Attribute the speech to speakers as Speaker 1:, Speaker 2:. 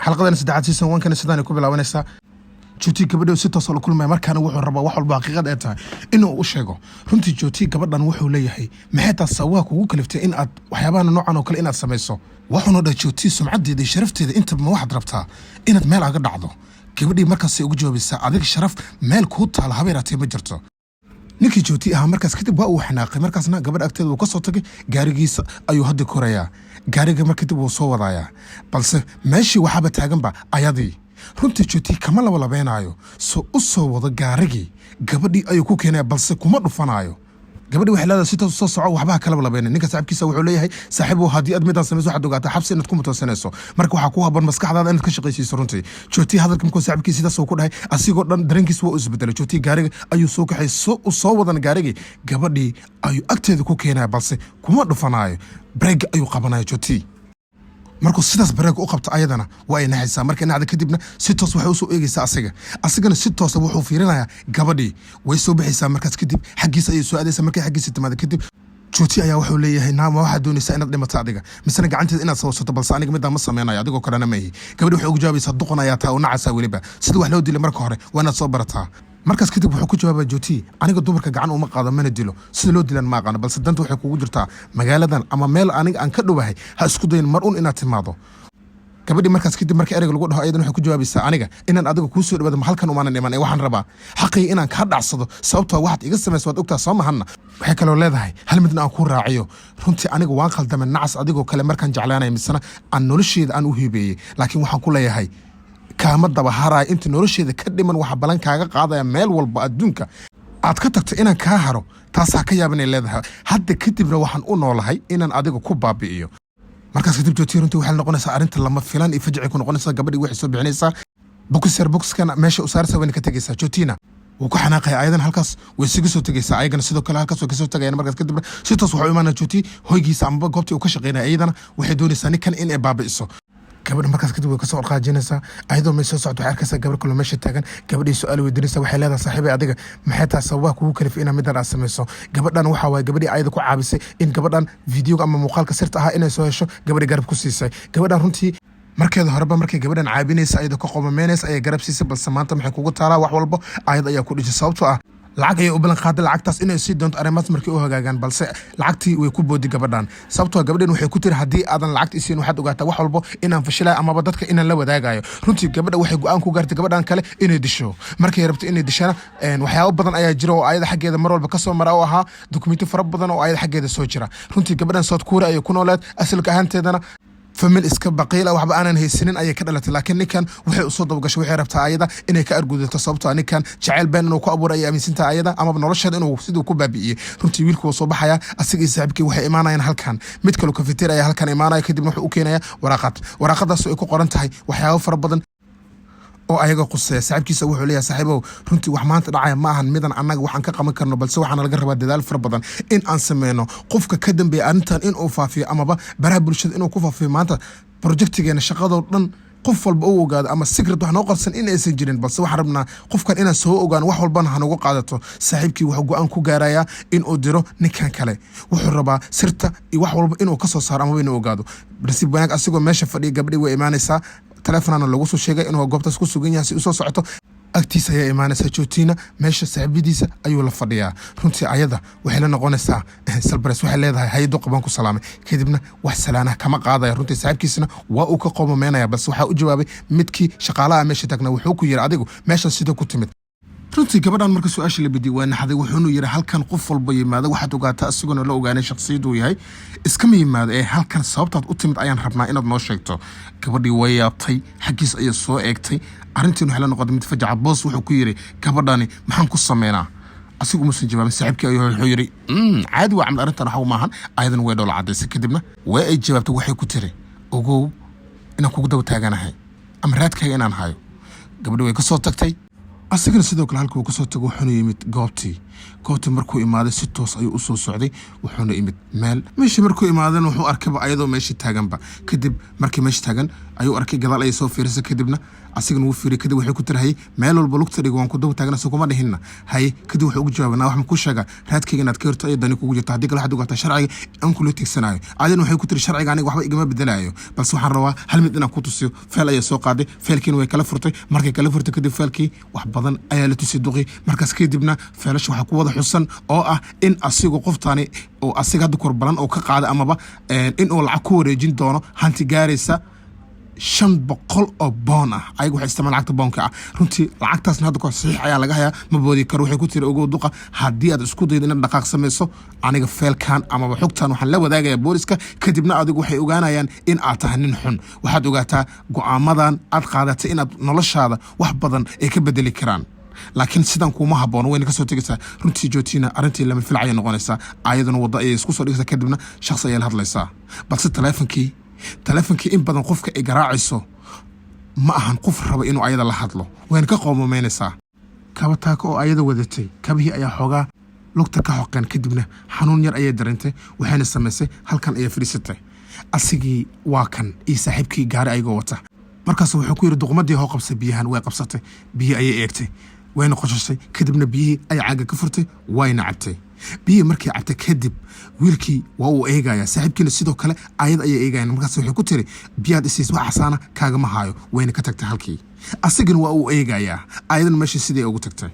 Speaker 1: حلقة سدعات سيسون وان كان سداني كوبلا ونسا جوتي gabadha si toos ah kulmay markaana wuxuu rabaa wax walba xaqiiqad ay tahay inuu u sheego runtii jooti gabadhan wuxuu leeyahay maxay taas sawaa kugu kaliftay in aad waxyaabaha noocan oo kale inaad sameeyso waxuna dha jooti sumcadeeda sharafteeda inta ma waxaad rabtaa inaad meel aga dhacdo gabadhii markaas ay ugu jawaabaysaa adiga sharaf meel ku taal habeeratay ma jirto ninkii jooti ah markaas kadib waa uu xanaaqay markaasna gabadh agteeda uu ka soo tagay gaarigiisa ayuu hadda korayaa gaariga markii uu soo wadaaya balse meeshii waxaba taaganba ayadii runtii jooti kama labalabeenaayo u soo wada gaarigii gabadhii ayuu ku keenaya balse kuma dhufanaayo gabadhii waxay leedahay si toos soo soco waxba kala labaynay ninka saaxiibkiisa wuxuu leeyahay saaxiibo haddii aad midaan samayso waxaad ogaataa xabsi inaad ku mutoosanayso marka waxaa ku haboon maskaxdaada inaad ka shaqaysiiso runtii jooti hadalka markuu saaxiibkiisa sidaas uu ku dhahay asigoo dhan dareenkiisa waa isbedelay jooti gaariga ayuu soo kaxay soo wadan gaarigii gabadhii ayuu agteeda ku keenaya balse kuma dhufanaayo break ayuu qabanaya jooti markuu sidaas bareeg u qabto ayadana waa ay naxaysaa markay naxda kadibna si toos waxay u soo eegaysaa asigana si toos wuxuu fiirinayaa gabadhii way soo bixaysaa markaas kadib xaqiisa ay soo aadaysaa markay xaqiisa timaado kadib jooti ayaa wuxuu leeyahay naama waxa doonaysaa inaad dhimato adiga misna gacanteeda inaad sawsato balse aniga midda ma sameeynaayo adigoo kalena ma yihi gabadhii waxay ugu jawaabaysaa duqan ayaa taa u nacaysaa weliba sida wax loo dilay marka hore waa inaad soo barataa markaas kadib wuxuu ku jawaabay jooti aniga dumarka gacan uma qaado mana dilo sida loo dilan ma aqaan balse danta waxay kugu jirtaa magaaladan ama meel aniga aan ka dhowahay ha isku dayin mar un inaad timaado gabadhii markaas kadib markii ereyga lagu dhaho ayadan waxay ku jawaabaysaa aniga inaan adiga kuu soo dhawaado halkan umaanan iman ee waxaan rabaa xaqii inaan ka dhacsado sababtoo waxaad iga samayso waad ogtaa soo mahanna waxay kaloo leedahay hal midna aan ku raaciyo runtii aniga waan khaldamay nacas adigoo kale markaan jeclaanay misana aan nolosheeda aan u hiibeeyey laakiin waxaan ku leeyahay kaama daba haraay inta nolosheeda ka dhiman waxa balan kaaga qaadaya meel walba adduunka aad ka tagto inaan kaa haro taasaa ka yaabanay leedahay hadda kadibna waxaan u noolahay inaan adiga ku baabi'iyo markaas kadib jooti runtii waxay noqonaysaa arrinta lama filan iyo fajci ku noqonaysaa gabadhii waxay soo bixinaysaa boxkan meesha u saaraysaa wayna ka tegaysaa jootina wuu ka xanaaqaya ayadan halkaas way siga soo tegaysaa ayagana sidoo kale halkaas way ka soo tagayaan markaas kadibna si toos wuxuu imaanaa jooti hoygiisa amaba goobtii uu ka shaqeynaya ayadana waxay doonaysaa ninkan in ay baabi'iso gabadha markaas kadib way ka soo orqaajinaysaa ayadoo may soo socdo waxay arkaysaa gabar kaloo meesha taagan gabadhii su'aal weydiinaysaa waxay leedahay saaxiibay adiga maxay tahay sababaha kugu kalifay inaad middan aad samayso gabadhan waxaa waaye gabadhii ayada ku caabisay in gabadhan videoga ama muuqaalka sirta ahaa inay soo hesho gabadhii garab ku siisay gabadhan runtii markeeda horeba markay gabadhan caabinaysa ayada ka qomameynaysa ayay garab siisay balse maanta maxay kugu taalaa wax walbo ayad ayaa ku dhisay sababtoo ah lacag ayay u balan qaaday lacagtaas inay sii doonto arrimahaas markii u hagaagaan balse lacagtii way ku boodi gabadhan sababtoo gabadhan waxay ku tiri haddii aadan lacagta isiin waxaad ogaataa wax walbo inaan fashilayo amaba dadka inaan la wadaagayo runtii gabadha waxay go'aan ku gaartay gabadhan kale inay disho markay rabto inay dishana waxyaabo badan ayaa jira oo ayada xaggeeda mar walba ka soo mara oo ahaa dukumenti fara badan oo ayada xaggeeda soo jira runtii gabadhan South Korea ayay ku nooleed asalka ahaanteedana famil iska baqiila waxba aanan haysanin ayay ka dhalatay laakiin ninkan waxay u soo dabgashay waxay rabtaa ayada inay ka argudato sababtoo ninkan jacayl been inuu ku abuuray aaminsinta ayada ama nolosheeda inuu sidoo ku baabi'iyay runtii wiilku wuu soo baxaya asiga iyo saaxiibkii waxay imaanayaan halkan mid kale kafeteer ayaa halkan imaanaya kadibna wuxuu u keenaya waraaqadaas oo ay ku qoran tahay waxyaabo fara badan oo ayaga qusay saaxiibkiisa wuxuu leeyahay saaxiibow runtii wax maanta dhacaya ma ahan midan annaga waxaan ka qaban karno balse waxaan laga rabaa dadaal fara badan in aan sameeyno qofka ka dambeeya arrintan in uu faafiyo amaba baraha bulshada inuu ku faafiyo maanta projectigeena shaqadoo dhan qof walba uu ogaado ama secret wax noo qarsan in aysan jirin balse waxaan rabnaa qofkan inaan soo ogaan wax walbana ha nagu qaadato saaxiibkii wuxuu go'aan ku gaarayaa in uu diro ninkan kale wuxuu rabaa sirta iyo wax walba inuu ka soo saaro amaba inuu ogaado nasiib wanaag asigoo meesha fadhiya gabadhii way imaanaysaa telefonana lagu soo sheegay inuu goobtaas ku sugan yahay si u soo socoto agtiisa ayaa imaanaysaa jootina meesha saaxiibadiisa ayuu la fadhiyaa runtii ayada waxay la noqonaysaa salbares waxay leedahay hay'ado qaban ku salaamay kadibna wax salaanaha kama qaadaya runtii saaxiibkiisana waa uu ka qomameynaya balse waxaa u jawaabay midkii shaqaalaha meesha taagnaa wuxuu ku yiri adigu meeshan sidoo ku timid runtii gabadhan marka su'aasha la bidi waa naxday wuxuuna yiri halkan qof walba yimaado waxaad ogaataa asiguna la ogaanay shakhsiyadu yahay iskama yimaado ee halkan sababtaad u timid ayaan rabnaa inaad noo sheegto gabadhii way yaabtay xagiis ayay soo eegtay arrintiin waxay la noqotay mid fajaca boos wuxuu ku yiri gabadhani maxaan ku sameynaa asigu musan jawaabin saaxiibkii ayuu wuxuu yiri caadi waa camd arrintan waxa maahan ayadan way dhoola cadaysay kadibna way ay jawaabtay waxay ku tiri ogow inaan kugu daba taaganahay ama raadkaaga inaan hayo gabadhii way ka soo tagtay asigana sidoo kale halka uu ka soo tago wuxuuna yimid goobtii markuu imaaday si toos ayuu u soo socday wuxuuna yimid meeshii markuu imaadana wuxuu arkayba ayadoo meeshii taaganba kadib markii meeshii taagan ayuu arkay gadaal ay soo fiirisay kadibna asigana wuu fiiriyay kadib waxay ku tirahay meel walba lugta dhigo waan ku daba taagna soo kuma dhihinna hay kadib wuxuu ugu jawaabay wax ma ku sheega raadkayga inaad ka horto ay dani kugu jirto haddii kale waxaad ogaataa sharciga aan kula tigsanayo aadana waxay ku tiri sharciga aniga waxba igama bedelayo balse waxaan rabaa hal mid inaan ku tusiyo feel ayaa soo qaaday feelkiina way kala furtay markay kala furtay kadib feelkii wax badan ayaa la tusay duqi markaas kadibna feelasha waxa ku wada xusan oo ah in asigu qoftaani oo asiga hadda korbalan oo ka qaaday amaba in uu lacag ku wareejin doono hanti gaaraysa 500 oo boon ah ayagu waxay isticmaalaan lacagta boonka ah runtii lacagtaasna hadda ko saxiix ayaa laga hayaa ma boodi karo waxay ku tiri ugu duqa haddii aad isku daydo inaad dhaqaaq samayso aniga feelkan amaba xogtan waxaan la wadaagayaa booliska kadibna adigu waxay ogaanayaan in aad tahay nin xun waxaad ogaataa go'aamadan aad qaadatay inaad noloshaada wax badan ay ka bedeli karaan laakiin sidan kuma haboon wayna ka soo tagaysaa runtii jootina arintii lama filcay noqonaysaa ayaduna wada ay isku soo dhigaysaa kadibna shakhsi ay la hadlaysaa balse taleefankii in badan qofka ay garaacayso ma ahan qof raba inuu ayada la hadlo wayna ka qoomameynaysaa kaba taako oo ayada wadatay kabihii ayaa xoogaa lugta ka xoqeen kadibna xanuun yar ayay dareentay waxayna samaysay halkan ayay fadhiisatay asigii waa kan iyo saaxiibkii gaari ayagoo wata markaas wuxuu ku yiri duqmadii hoo qabsay biyahan way qabsatay biyi ayay eegtay wayna qoshashay kadibna biyihii ay caaga ka furtay wayna cabtay biyihii markii cabtay kadib wiilkii waa uu eegayaa saaxiibkiina sidoo kale ayad ayay eegayaan markaas wuxuu ku tiri biyaad isiis wax xasaana kaagama haayo wayna ka tagtay halkii asigana waa uu eegayaa ayadana meeshii sidii ugu tagtay